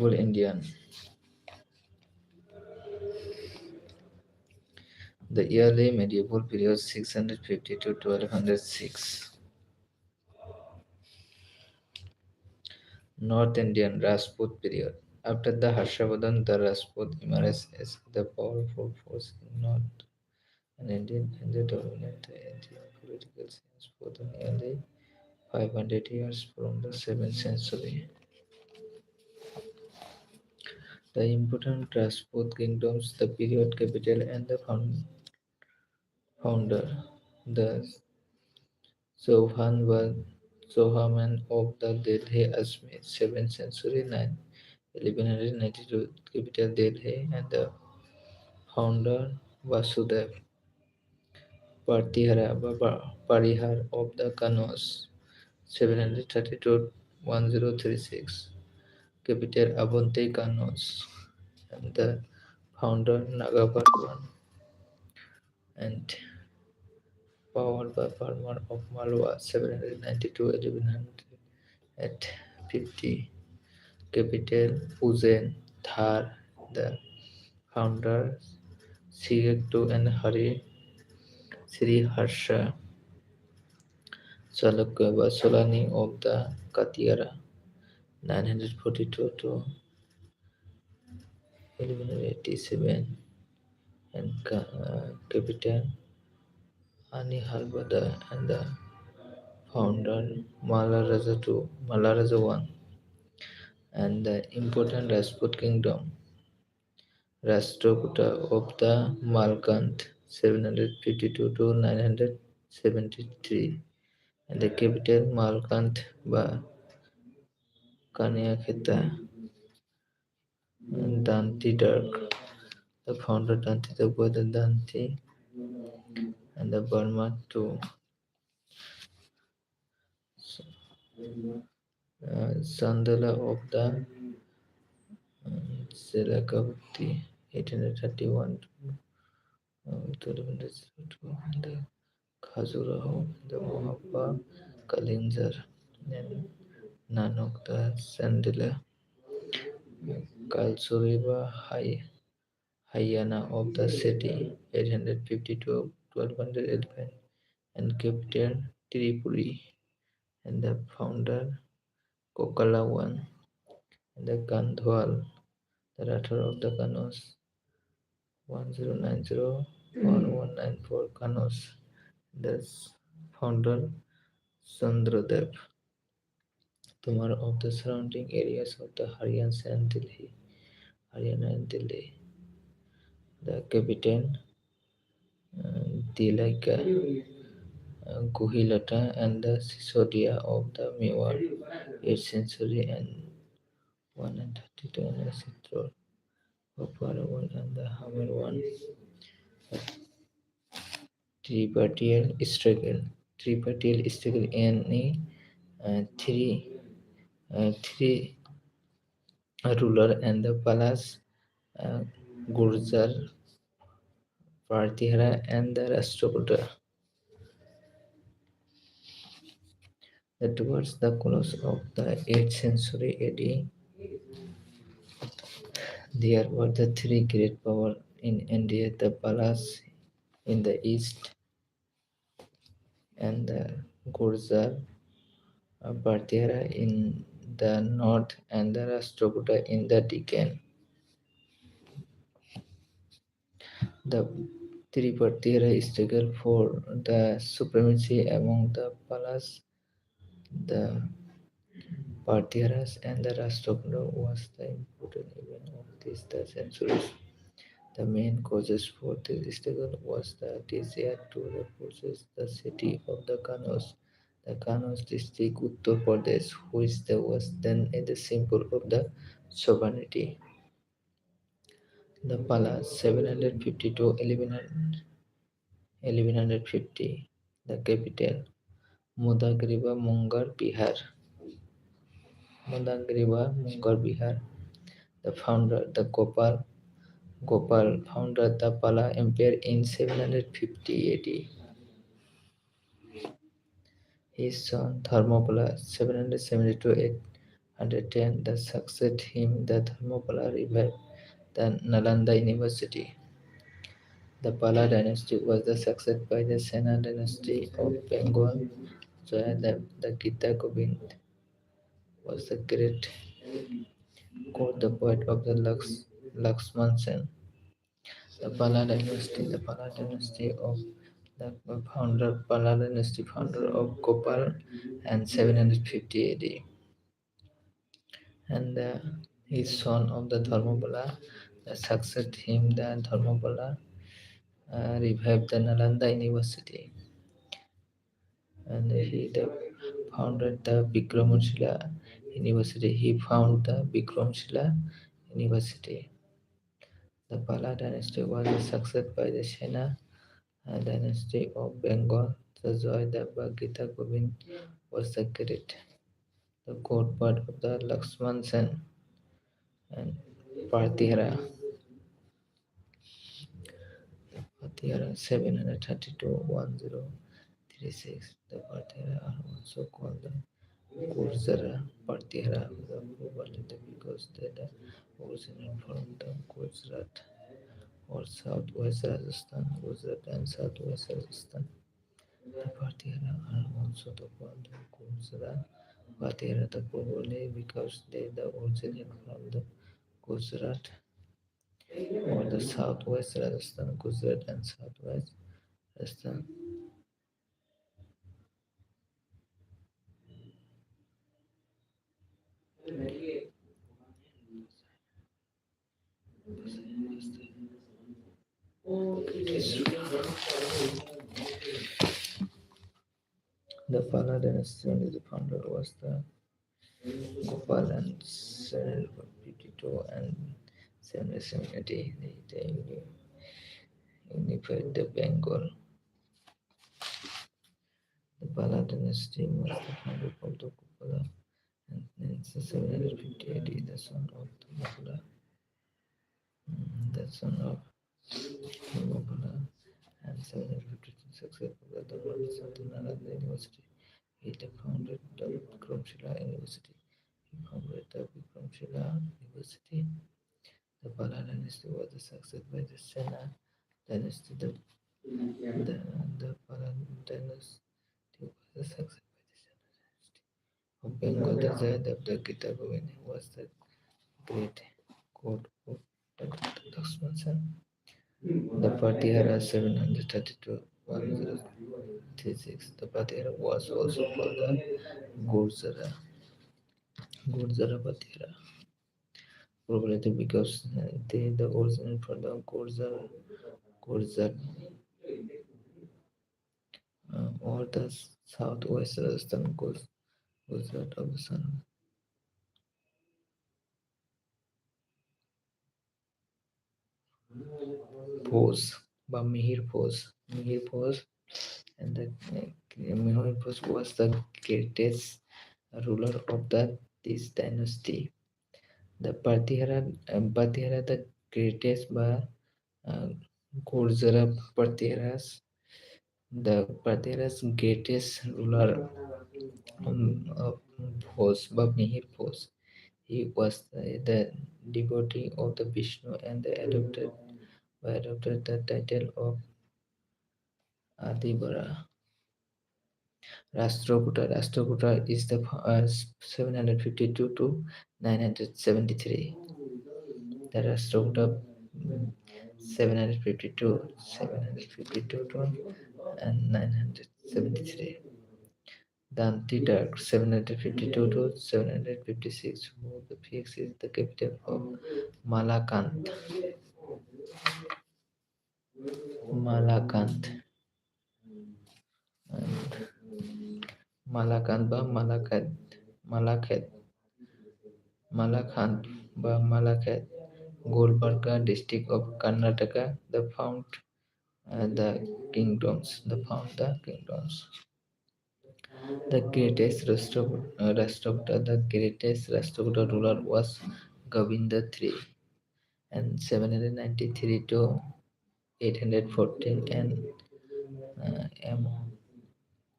Indian. The early medieval period 650 to 1206. North Indian Rajput period. After the Harshavardhan, the Rajput emerged as the powerful force in North and Indian and the dominant Indian political scenes for the nearly 500 years from the 7th century. The important Rajput kingdoms, the period capital and the founder, the Sohaman of the Delhi Asmi, 7th century 1192 capital Delhi, and the founder Vasudev Parihar of the Kannauj, 732 1036 capital Avanti Kannauj, and the founder Nagaparvan, and powered by Parmar of Malwa, 792 1150 capital Ujjain, Dhar, the founders Siriktu and Sri Harsha Chalukya Vasolani of the Katiyara, 942 to 1187, and capital Ani Halbada, and the founder Malaraja I, and the important Rajput kingdom Rashtrakuta of the Malkand, 752 to 973, and the capital Malkand by Kanyakheta, and Danti Dark, the founder Danti the brother Danti, and the Burma to Sandala of the Selakavati, 831 to 1102, and the Khajuraho, the Mohappa Kalinjar, and Nanok the Sandila, Kalsuriba Hayyana of the city, 850 to 1211, and capital Tripuri, and the founder Kokalawan, and the Gandhwal, the writer of the Kanos, 1090 1194 Kanos, the founder Chandradev, Tumar of the surrounding areas of the Haryana and Delhi, the capital Tilaika, Guhilata, and the Sisodia of the Mewar, 8th century and 132 and Citro, Paparawan and the Hammer one, Tripartite struggle any three ruler and the palace Gurjar, Partihara, and the Rashtrakuta. Towards the close of the 8th century AD, there were the three great powers in India, the Palas in the east, and the Gurjar Partihara in the north, and the Rashtrakuta in the Deccan. The Tripartite struggle for the supremacy among the Palas, the Partiharas, and the Rashtrakuta was the important event of these centuries. The main causes for this struggle was the desire to repossess the city of the Kannauj district, Uttar Pradesh, which was then the symbol of the sovereignty. The Palas, 750 to 1150, the capital, Mungar, Bihar. The founder, the Gopal founded the Pala Empire in 750 AD. His son Dharmapala, 772 110, the succeed him, the Dharmapala revived the Nalanda University. The Pala dynasty was the succeeded by the Sena dynasty of Bengal. Jayadeva, the Gita Govind, was the great court, the poet of the Laxman Sen. The Pala dynasty of the Pala dynasty founder of Gopal and 750 AD. And his son of the Dharmapala, the succeeded him, the Dharmapala revived the Nalanda University. And founded the Vikramshila University. He founded the Vikramshila University. The Pala dynasty was succeeded by the Sena dynasty of Bengal. The Jayadeva Gita Govind was the great, the court part of the Lakshman Sen and Partihara. Partihara 732-1036. The Partihara are also called the Gurzara Partihara probably because they originate from the Gujarat or southwest Rajasthan, Gujarat and southwest Rajasthan. The Partihara are also the called the Gurzara Partihara probably because they originate from the Gujarat or the southwest Rajasthan, Gujarat and southwest Rajasthan. The Pala dynasty the founder was the Gopal and 752 and 770. They unified the Bengal. The Pala dynasty was the founder of the Gopala and in 750 AD the son of Dharmapala, the son of Dharmapala and 752 successful the Dharmapas of the Nalanda University. He founded the Vikramshila University. He founded the Vikramshila University. The Pala dynasty was succeeded by the Sena dynasty. The Pala dynasty was succeeded by the Sena dynasty of Bengal. The Jayadeva the Gita Govind was the great court of the Lakshman Sen. The Patihara 732-1036. The Patihara was also called the Gurzara. Gurzara Patihara. Probably because the origin for the Gurzar or the southwest Rajasthan Gujarat of the sun. Pose by Mihir Pose and the Mihir Pose was the greatest ruler of this dynasty. The Partihara the greatest by uh, Gurzara Partiharas, the Partihara's greatest ruler was Mihir Pose. He was the devotee of the Vishnu and adopted the title of Adibara. Rashtrakuta is the 752 to 973. The Rashtrakuta 752 to and 973. Dantidak 752 to 756, who the PX is the capital of Malakand. Malakand. And Malakand by Malakad. Malakand by Malakad. Gulbarga district of Karnataka, the found the kingdoms. The greatest Rashtrakuta ruler was Govinda III and 793 to 814 and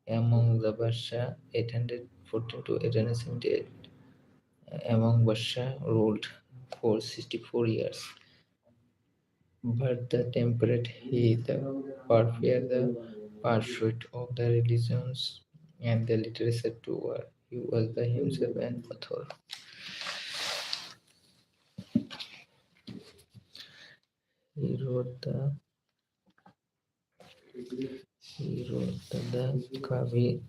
among the Barsha 814 to 878 Among Basha ruled for 64 years. But the temperate he, the warfare, the pursuit of the religions, and the literature to war, he was the himself an author. He wrote the the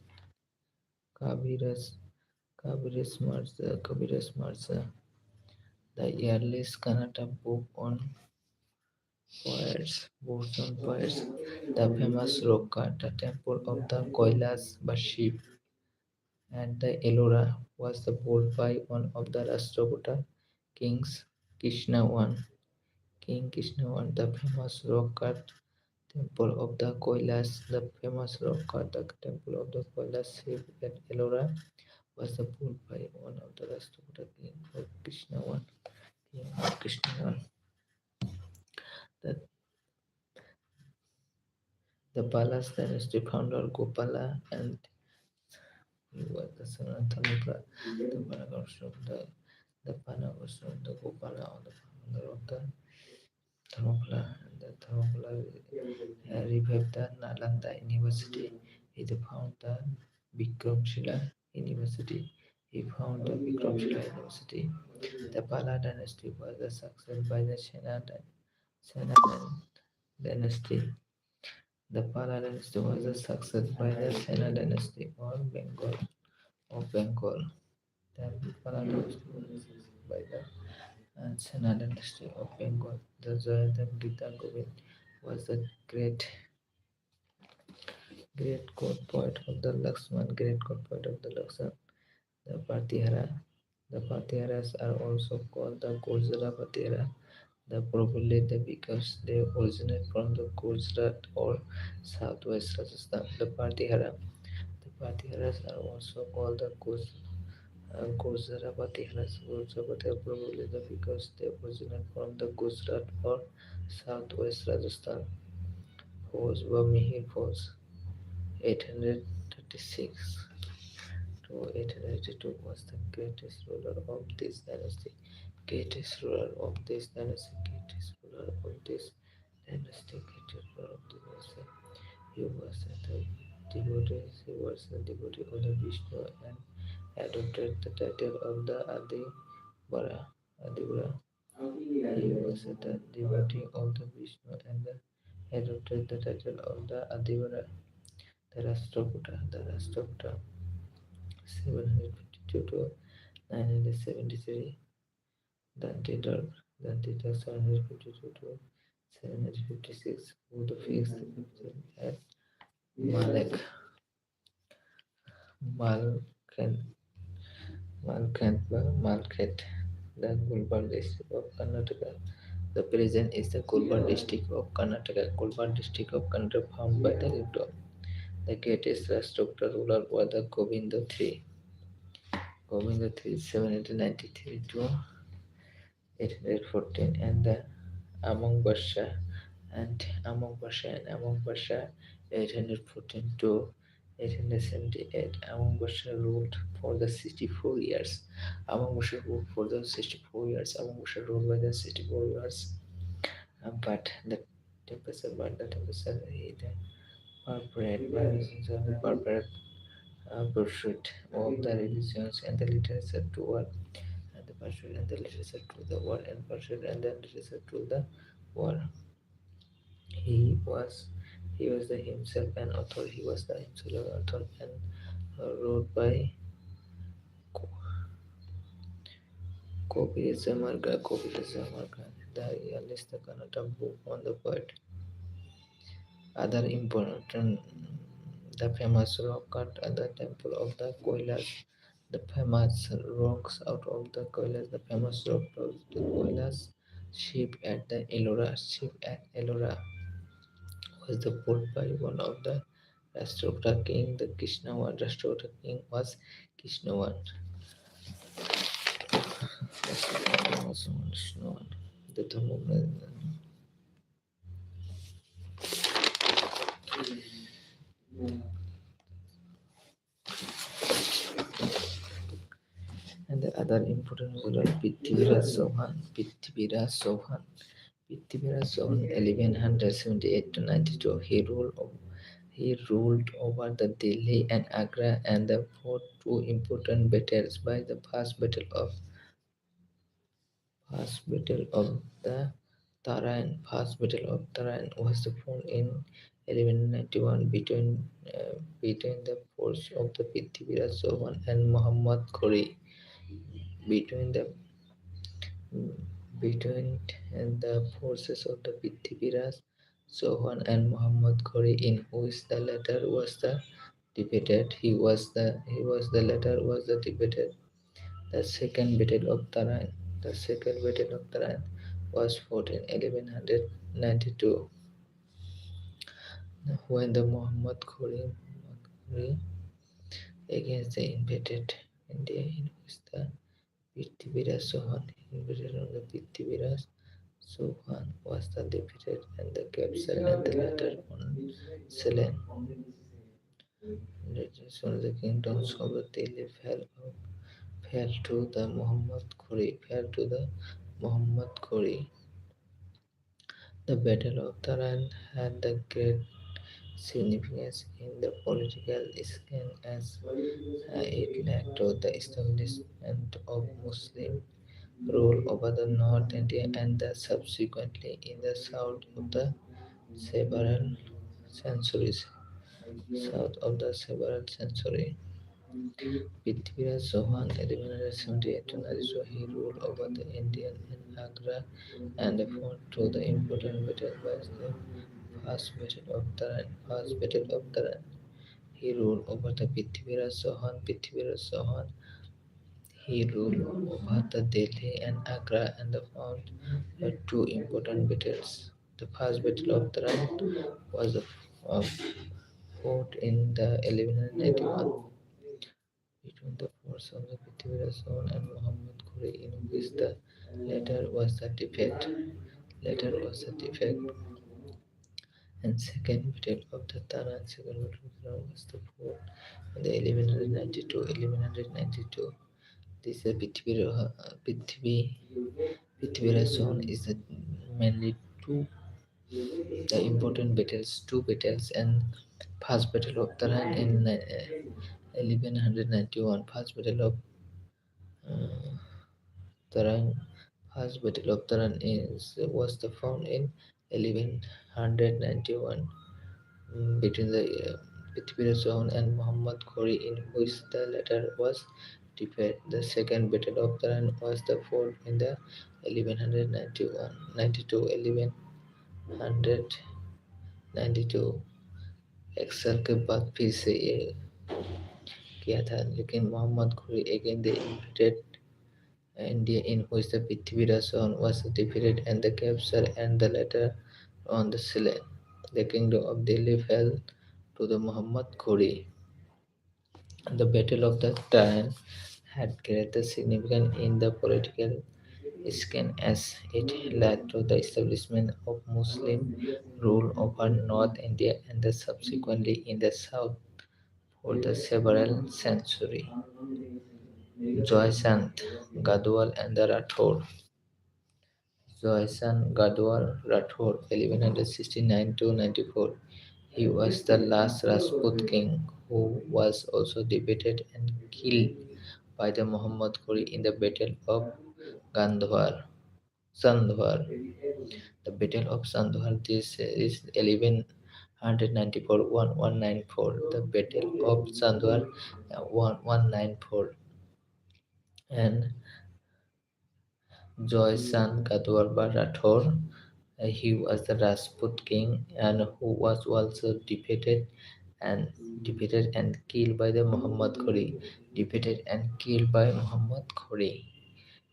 Kaviras Kaviras Marsa, the earliest Kannada book on poets, the famous rock cut, the temple of the Koilas worship, and the Ellora was the built by one of the Rashtrakuta kings, Krishna I. King Krishna I, the famous rock cut temple of the Koilas, the famous rock cut, the temple of the Koilas Shiv at Ellora was the built by one of the Rashtrakuta king of Krishna I. King of Krishna I. The, the Palas dynasty founder Gopala and he was the son of Dhanukra, the Panagos of the Panagos of the Gopala or the founder of the Dharmapala, and the Dharmapala revived the Nalanda University. He found the Vikramshila University. He found the Vikramshila University. The Pala dynasty was a success by the Sena dynasty. The Pala dynasty was a success by the Sena dynasty or Bengal. The Pala dynasty was a success by the Sena dynasty of Bengal. The Jayadam Gita Govind was the great court poet of the Lakshman, great court poet of the Lakshman, the Patihara. The Patiharas are also called the Gurjara Patihara. The probably they because they originate from the Gujarat or southwest Rajasthan. The Patiharas are also called the Gurjara Patiharas. Gurjara Patiharas probably the because they originate from the Gujarat or southwest Rajasthan. Force Mihir Force 836 to 882 was the greatest ruler of this dynasty. Greatest ruler of this dynasty. Greatest ruler of this dynasty. Greatest ruler of this dynasty. He was a devotee of the Vishnu and adopted the title of the Adivara. Adivara. He was a devotee of the Vishnu and adopted the title of the Adivara. The Rashtrakuta 752 to 973, Dantidar 752 to 756, who the fixed the capital at Malek, Malkan, Malkhet, the Gulbarga district of Karnataka. The present is the Gulbarga district of Karnataka. Gulbarga district of Karnataka found by the river. The greatest Rashtrakuta ruler was the Govinda III. Govinda III 793 to 814 and the Among Basha Among Basha 814 to 878. Among Basha ruled for the 64 years. Among Basha ruled for the 64 years. Among Basha ruled by the 64 years. But the temperature is corporate pursuit of the religions and the literature toward and the pursuit and the literature to the world and pursuit and the literature to the world. He was he was the himself an author. He was the himself an author and wrote by Kopiramarga, the earliest Kannada book on the poet. Other important, the famous rock cut at the temple of the Koilas, the famous rocks out of the Koilas, the famous rock of the Koilas, ship at Ellora was the port by one of the Rashtrakuta king, the Krishna one. Rashtrakuta king was Krishna one. Krishna one. The and the other important ruler Prithviraj Chauhan. Prithviraj Chauhan 1178 to 92. He ruled over the Delhi and Agra and the fought two important battles by the First Battle of the Tarain was fought in 1191 between the forces of the Prithviraj Chauhan and Muhammad Ghori. Between the between the forces of the Prithviraj Chauhan and Muhammad Ghori, in which the latter was the defeated. The latter was the defeated. The Second Battle of Tarain was fought in 1192 when the Muhammad Ghori against the invaded India, in which the Prithviraj Chauhan invaded on the Prithviraj Chauhan was the defeated and the captured and the latter on slain. The kingdoms of the Delhi fell to the Muhammad Ghori. The Battle of Taran had the great significance in the political scene as it led to the establishment of Muslim rule over the North India and subsequently in the south of the several centuries. Prithviraj Chauhan 1178 to 92, he ruled over the Indian and Agra and fought through the important battle by the First Battle of Taran. He ruled over the Prithviraj Chauhan. He ruled over the Delhi and Agra and fought two important battles. The First Battle of Taran was uh, fought in the 1191 between the forces of the Prithviraj Chauhan and Muhammad Ghori, in which the latter was the defeat. And Second Battle of the Taran was the fought in the 1192. This Prithviraj Chauhan is mainly two battles, and First Battle of Taran in 1191. Uh, Taran, First Battle of Taran was found in 1191 between the Prithviraj Chauhan and Muhammad Ghori, in which the latter was defeated. The Second Battle of Taran was fought in the 1192 axle के बाद फिर से ये किया था, लेकिन मोहम्मद घोरी again they invaded India, in which the Prithviraj Chauhan was defeated and the captured and the latter on the slain. The kingdom of Delhi fell to the Muhammad Ghori. The Battle of the Taran had greater significance in the political scene as it led to the establishment of Muslim rule over North India and subsequently in the south for the several centuries. Joysant, Gadwal and the Rathore 1169 to 94. He was the last Rajput king who was also defeated and killed by the Muhammad Ghori in the Battle of Sandhwar. The Battle of Sandhwar, this is 1194 1194. The Battle of Sandhwar 1194. And Joysan Kadwarba Rathore, he was the Rajput king and who was also and defeated and killed by the Muhammad Ghori. Defeated and killed by Muhammad Ghori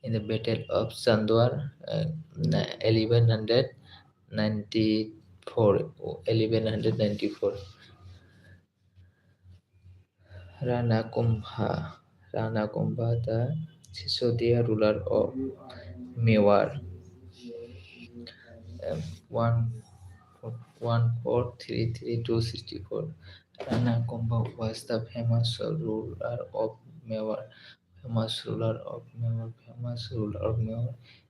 in the Battle of Sandwar, 1194. 1194. Rana Kumbha. Rana Kumbha, the Sisodia ruler of Mewar. One 1433-64. Rana Kumbha was the famous ruler of Mewar famous ruler of Mewar.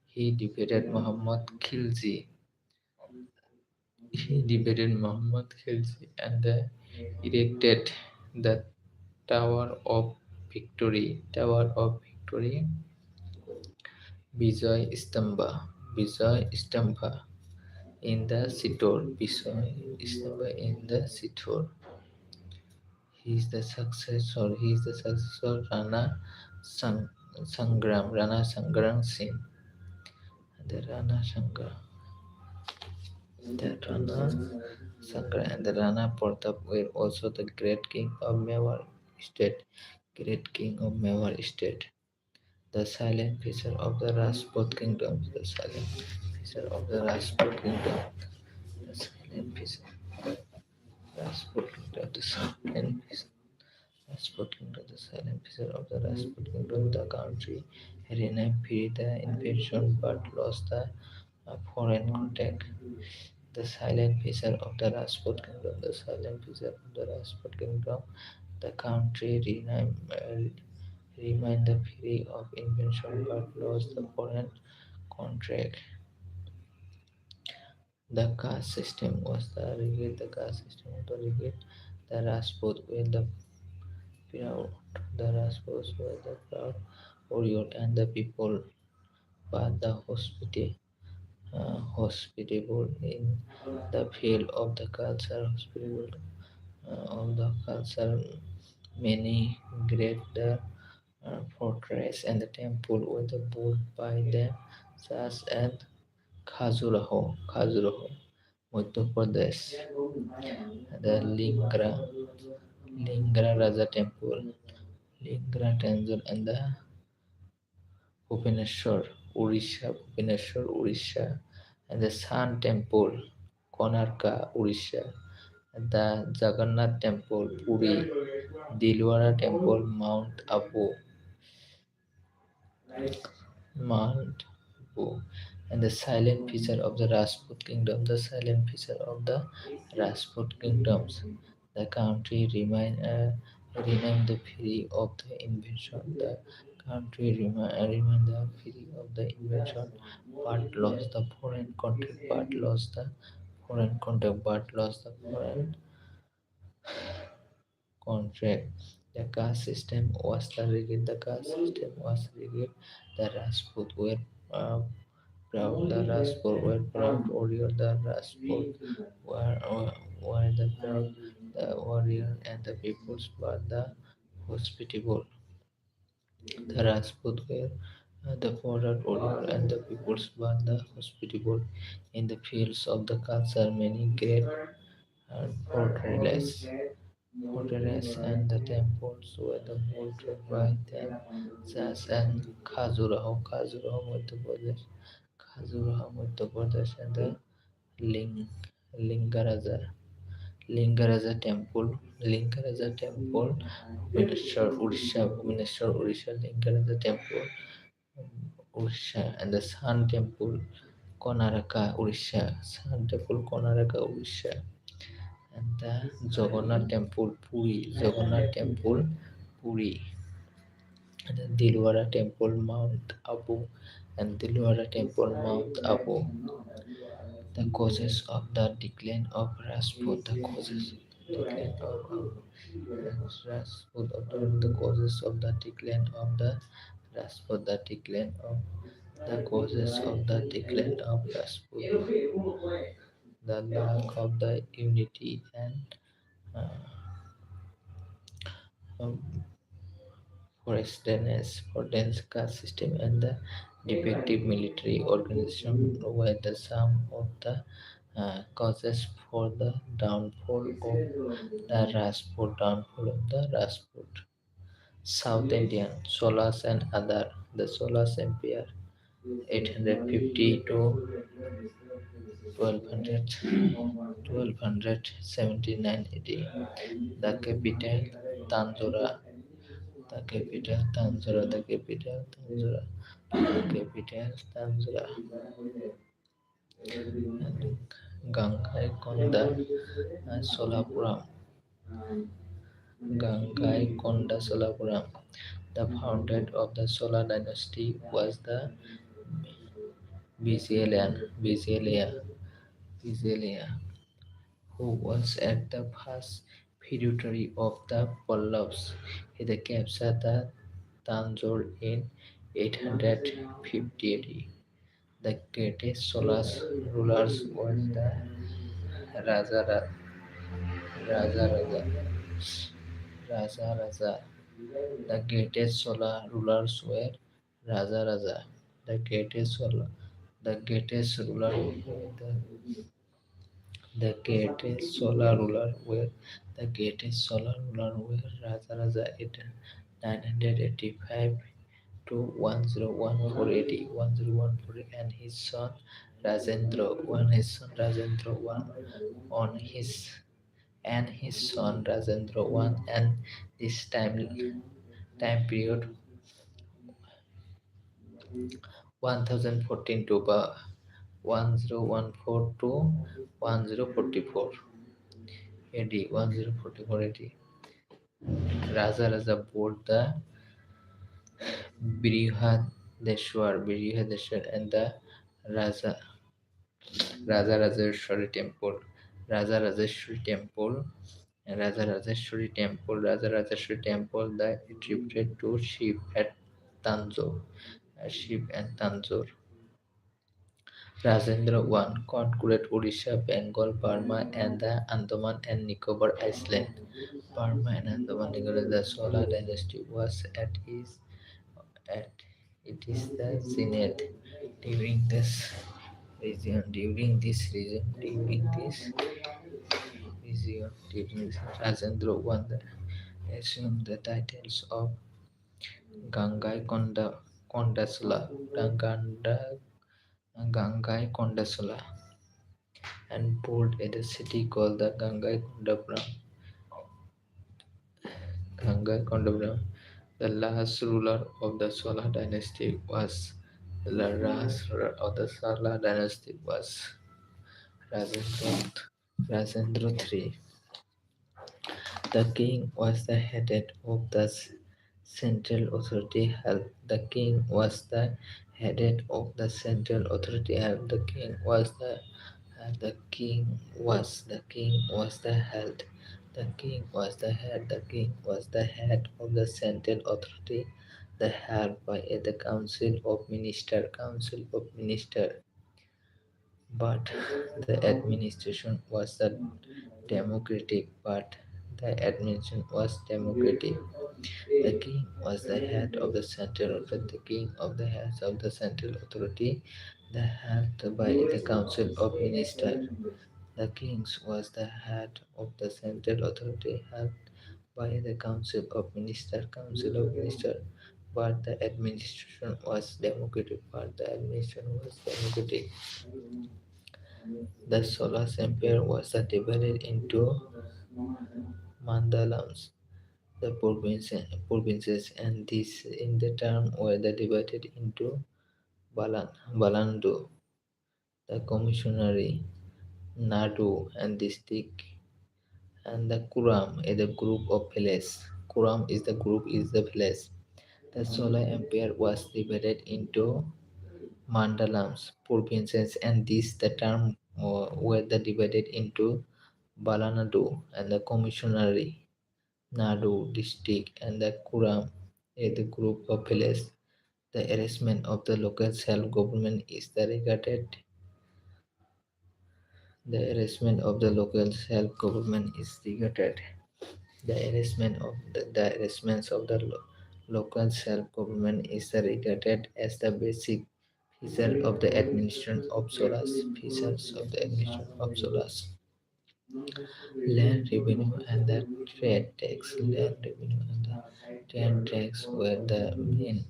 He defeated Muhammad Khilji and erected the Tower of Victory, Vijay Stamba in the Sitor. He is the successor Rana Sangram Singh. The Rana Sangra and the Rana Pratap were also the Great King of Mewar State. The silent feature of the Rajput kingdom. The silent feature. Rajput kingdom. The silent feature of the Rajput kingdom. The country renamed the invasion but lost the foreign contact. The silent feature of the Rajput kingdom. The country remained the free of invention but lost the foreign contract. The caste system was the rigid. The Rajput were the proud. The Rajputs were the proud warrior and the people, but the hospitable in the field of the culture. Many great the fortress and the temple were built by them, such as Khajuraho, Madhya Pradesh, the Lingra Raja Temple, and the Bhubaneswar, Odisha, and the Sun Temple, Konarka, Odisha, and the Jagannath Temple, Puri, Dilwara Temple, Mount Abu, and the silent feature of the Rajput kingdom. The country remained the free of the invasion. Remained the free of the invasion, but lost the foreign contact. Contract. The caste system was rigid. The Rajput were uh, proud. Warrior. The Rajput were the proud the warrior and the peoples, but the hospitable. The Rajput were the proud warrior and the peoples, but the hospitable. In the fields of the culture, many great fortresses and the temples were the built by them, such as Khajuraho, Madhya Pradesh, and the Ling, Lingaraja, Lingaraja Temple, Bhubaneswar, Odisha, Lingaraja Temple, Odisha, and the Sun Temple, Konaraka, Odisha, and the Jagannath Temple, Puri, and the Dilwara Temple, Mount Abu. The causes of the decline of Rajput. The causes of the decline of the Rajput. The causes of the decline of Rajput. The lack of the unity and uh, um, for dense caste system and the defective military organization were the sum of the causes for the downfall of the Rajput. South Indian, Cholas and other, the Cholas Empire, 850 to 1279 AD. The capital, Tanjore, the capital Tanjore, and Gangaikonda and Solapuram, The founder of the Chola dynasty was the Visalia, who was at the first feudatory of the Pallavas. He captured the Tanjore in 850 AD. The greatest Cholas rulers was the Raja Raja Raja Raja Raja. The greatest Chola rulers were Raja Raja. The greatest Chola, the greatest ruler, the greatest solar ruler were Raja Raja at 985 to 101480 and his son Rajendra one on his and his son Rajendra one and this time period 1014 to 1014 to 1044 AD 1044 AD. Raja Raja bought the Brihadeshwar and the Raja Rajeshwari temple. Raja Rajeshwari temple Raja Rajeshwari temple that attributed to Shiv at Tanjore. Shiv and Tanjore. Rajendra I conquered Odisha, Bengal, Burma, and the Andaman and Nicobar Island. Burma and Andaman Nicobar, the Chola dynasty was at it is the zenith during this region, Rajendra I assumed the titles of Gangai Kondasula, Gangai Kondasula, and built at a city called the Gangai Kondabram. The last ruler of the Chola dynasty was Rajendra, Rajendra III. The king was the head of the central authority held. The king was the head of the central authority held. The king was the head. The king was the head of the central authority, the held by the council of minister. But the administration was the democratic. But the administration was democratic. The king was the head of the central authority. The king of the heads of the central authority, the held by the council of minister. The king was the head of the central authority held by the council of minister. But the administration was democratic. The Solar Empire was divided into mandalams, the provinces, and these in the term were divided into Balandu, the commissionary, Nadu, and district, and the Kuram is the group of villages. Kuram is the village. The Solar Empire was divided into mandalams, provinces, and these the term were divided into Balanadu and the commissionary, Nadu district, and the Kuram is the group of villages. The arrangement of the local self-government is regarded. The arrangement of the local self-government is regarded. The arrangements of the local self-government is regarded as the basic feature of the administration of Solas. Land revenue and the trade tax. Land revenue and the trade tax were the main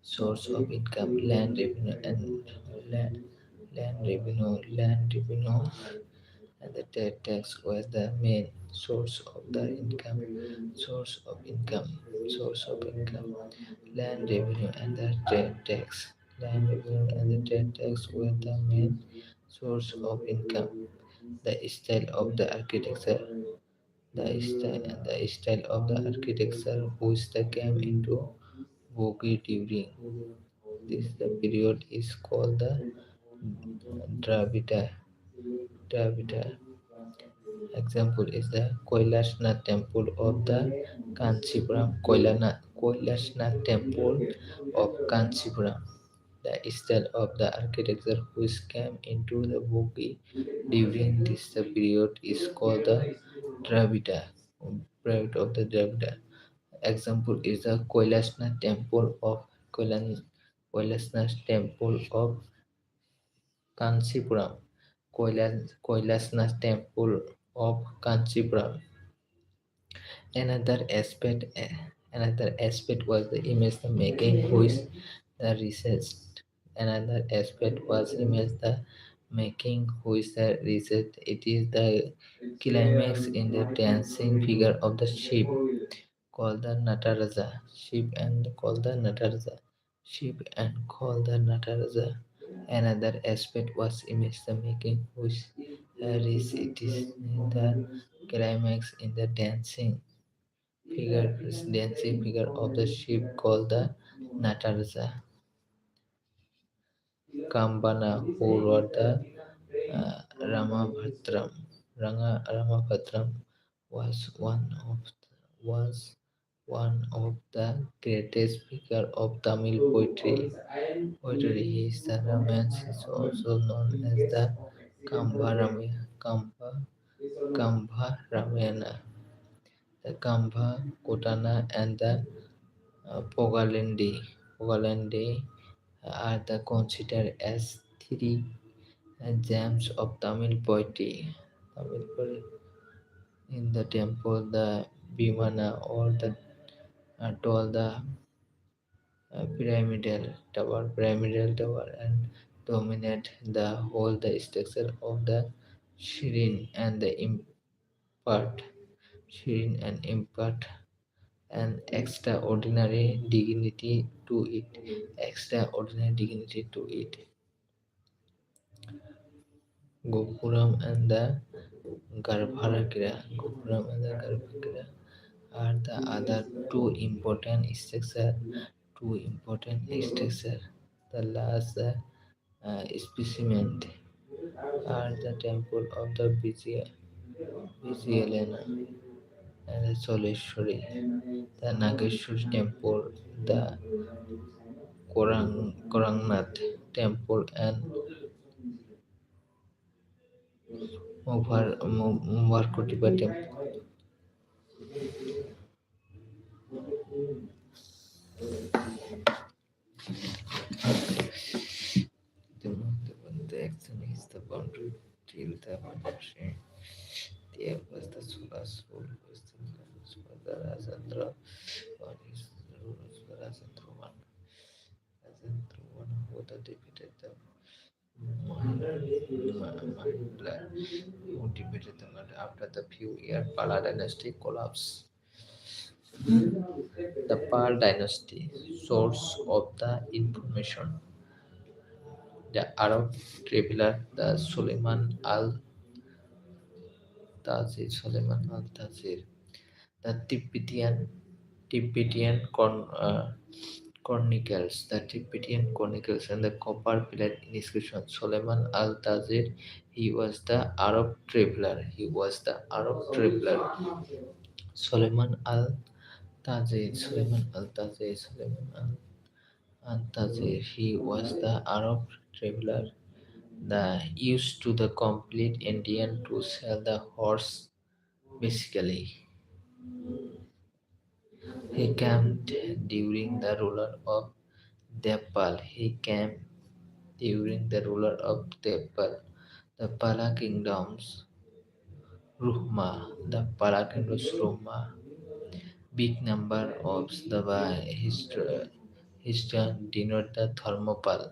source of income. Land revenue and the trade tax was the main source of the income. Source of income. Land revenue and the trade tax. Land revenue and the trade tax were the main source of income. The style of the architecture. The style of the architecture which they came into Bogi during this the period is called the Dravida. Dravida. Example is the Kailasnath temple of the Kanchipuram. Kailasnath temple of Kanchipuram. The style of the architecture which came into the Bogi during this period is called the Dravida. Period of the Dravida. Example is the Kailasnath temple of Kanchipuram. Kailasnath temple of Kanchipuram. Another aspect, another aspect was the image the making, which the research. Another aspect was image the making, which the research. It is the climax in the dancing figure of the sheep called the Nataraja. Sheep and called the Nataraja. Sheep and called the Nataraja. Another aspect was image the making, which is it is in the climax in the dancing figure of the sheep called the Nataraja. Kambana, who wrote the Ramabhatram. Ramabhatram was one of the greatest figure of Tamil poetry. His romance is also known as the Kamba Ramayana, the Kamba Kotana, and the Pogalandi are the considered as three gems of Tamil poetry. In the temple, the Bhimana or the told the pyramidal tower, and dominate the whole the structure of the Shirin and the impart impart an extraordinary dignity to it. Gopuram and the Garbhagriha are the other two important structure. The last specimen are the temple of the Vijayalena and the Soleshwari, the Nageshwar temple, the Korangnath temple, and Muvarkotipa temple. The action is the boundary till the boundary. There was the Chola school, was the Rajendra, or his rulers were Rajendra one who the defeated the Mahindra, who defeated the Mahindra after the few year Pala dynasty collapse. The Pal dynasty, source of the information. The Arab traveler, the Suleiman al-Tazir, the Tibetan chronicles, and the copper plate inscription. Suleiman al-Tazir, he was the Arab traveler. Suleiman al-Tazir, he was the Arab traveler. The used to the complete Indian to sell the horse. Basically, he camped during the ruler of Depal. The Pala kingdoms, Ruhma, big number of the history denote the Thermopylae.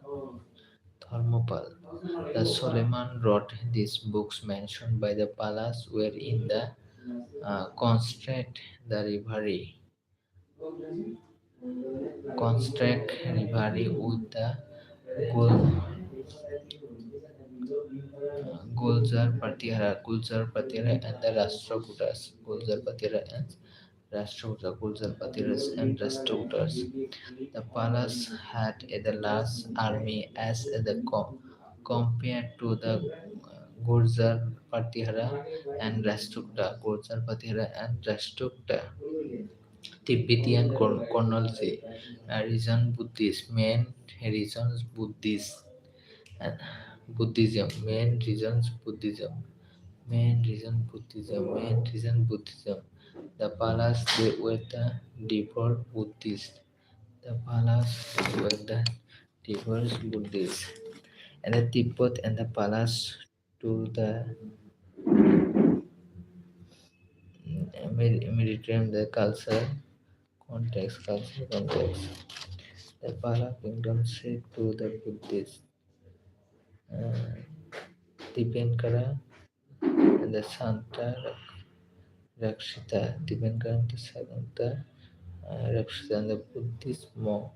The Solomon wrote these books mentioned by the Palas were in the construct the rivalry with the Gul, Gulzar Patihara and the Rashtrakutas. Rashtrakuta, Gurjar Patiras, and Rashtrakutas. The Palas had the large army as compared to the Gurjar Patihara and Rashtrakuta. Gurjar Patihara and Rashtrakuta. Tibetan chronology, region Buddhist, main regions Buddhist, and Buddhism, main regions Buddhism, main reason Buddhism, main reason Buddhism. The Palas they were the devout Buddhists. The Palas were the devout Buddhists, and the Tibet and the Palas to the Mediterranean, the cultural context. The Pala kingdom said to the Buddhists, uh, Dipankara and the Santa Rakshita, Dipankara and the Santa Rakshita and the Buddhist monk,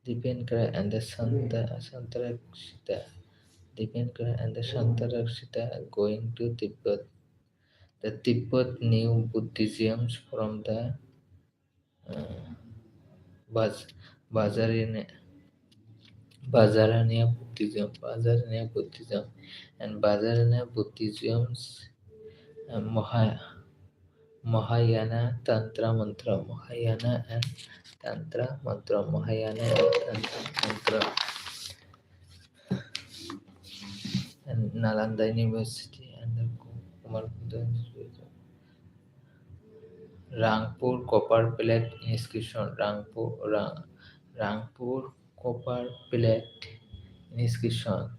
Dipankara and the Santa Rakshita, Dipankara and the Santa Rakshita going to Tibet. The Tibet knew Buddhism from the uh, Baz, Bazarine Bazarania Buddhism, and Bazarania Buddhism's Mahayana Tantra Mantra, Mahayana and Tantra Mantra, Mahayana and Tantra Mantra, and Nalanda University and the Kumarbuddha Institute. Rangpur Copper Plate Inscription, Rangpur Copper Plate Inscription.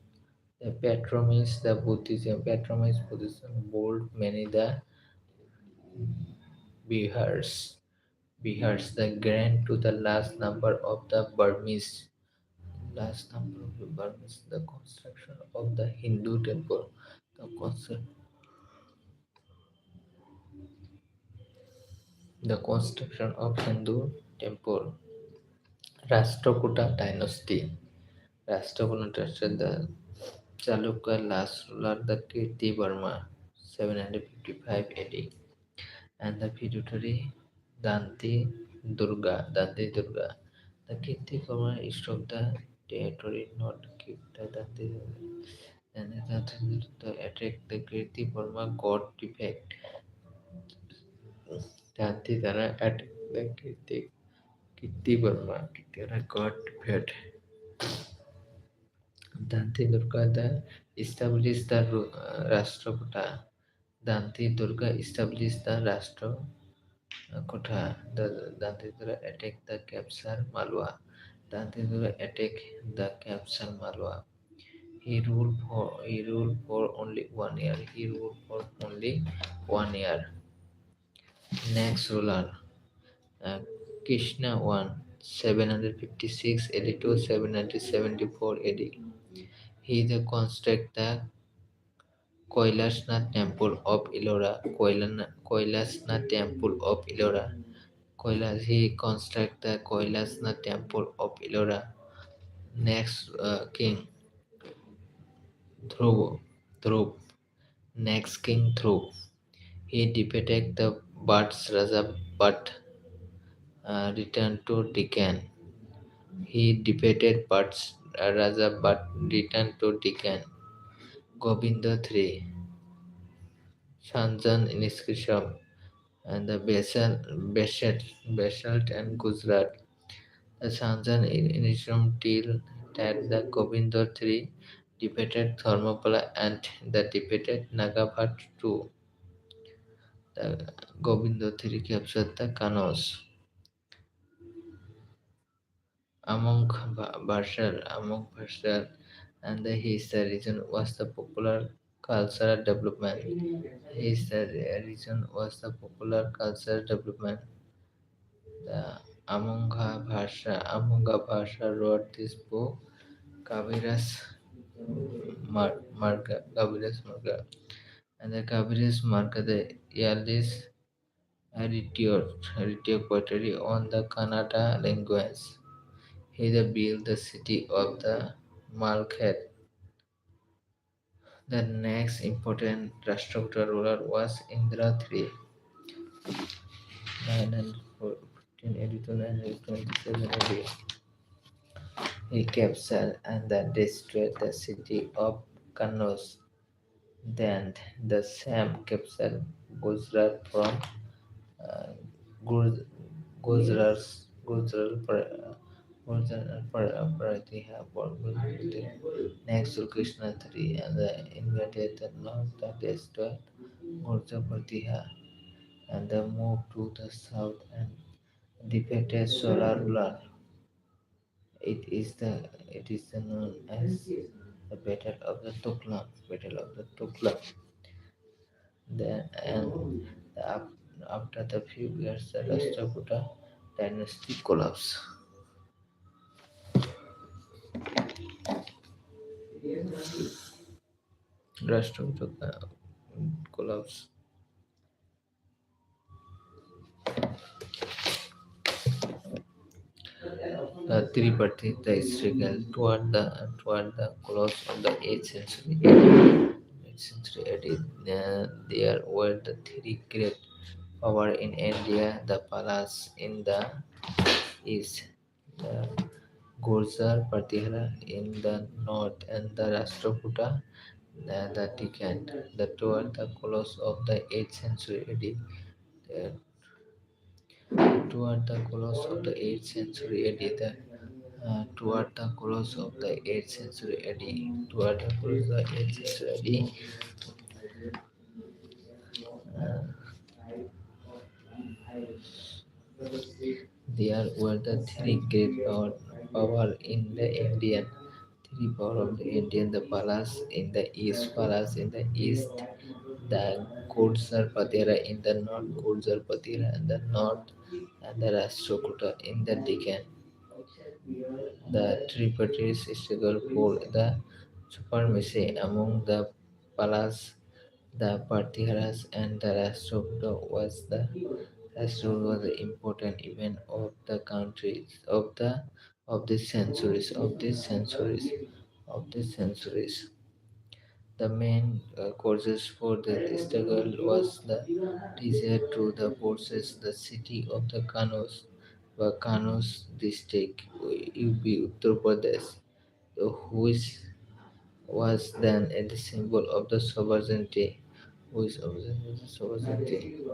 The patronage the Buddhism bold many the Bihars the grant to the last number of the Burmese, the construction of the Hindu temple, the, constru- the construction of Hindu temple, Rashtrakuta dynasty, the Chalukya last ruler, the Kirti Burma, 755 AD, and the feudatory Dante Durga. The Kirti Burma east of the territory not keep the Dante Durga. And the attack the Kirti Burma got defect. Dante Dara attack the Kirti Burma got defect. Dante Durga the established the Rashtrakuta. Dante Durga established the Rashtrakuta. The Dante Durga attacked the capture Malwa. Dante Durga attacked the capture Malwa. He ruled for only 1 year. Next ruler, uh, Krishna I, 756 AD to 774 AD. He the construct the Kailasnath temple of Ellora. Kailasnath temple of Ellora. He construct the Kailasnath temple of Ellora. Next king, Dhruv. Dhruv. Next king Dhruv. He defeated the Bhat's Raja but returned to Deccan. He defeated Bhat's Raja but returned to Deccan. Govinda III, Shanjan inscription, and the Basalt and Gujarat. The Shanjan inscription till that the Govinda III defeated Dharmapala and the defeated Nagabhat too. The Govinda III captured the Kanos. Among Bharsal and the his region was the popular cultural development. His region was the popular cultural development. The Amongha Bharsha wrote this book, Kaviras Marga, and the Kaviras Marga, the earliest ritual poetry on the Kannada language. He built the city of the Malkhet. The next important Rashtrakuta ruler was Indra III, 982 AD. He captured and then destroyed the city of Kannauj. Then the same captured Gujarat from uh, Gur- Pratiha next to Krishna III and invaded the north that destroyed Gurja Pratiha and then moved to the south and defeated Solar ruler. It is the known as the Battle of the Tuklam. Battle of the Tuklam. Then and after the few years, the Rashtrakuta dynasty collapsed. Rashtrakuta collapsed. Tripartite Struggle toward the close of the 8th century. 8th century AD, there were the three great power in India: the Palas in the east, the Gurjar Pratihara in the north, and the Rashtrakuta, the Deccan. Toward the close of the 8th century AD, uh, toward the close of the 8th century AD, toward the close of the 8th century AD, toward the close of the 8th century AD, there were the three great power in the Indian. Three power of the Indian, the Palas in the east, the Gurjar Patera in the north, Gurjar Patera in the north, and the Rashtrakuta in the Deccan. The Tripartite struggle for the supremacy among the Palas, the Partiharas, and the Rashtrakuta was the important event of the countries of the centuries of the centuries. The main causes for the struggle was the desire to the possess the city of the Kanos district, UP Uttar Pradesh, which was then a symbol of the sovereignty. Who is of the sovereignty?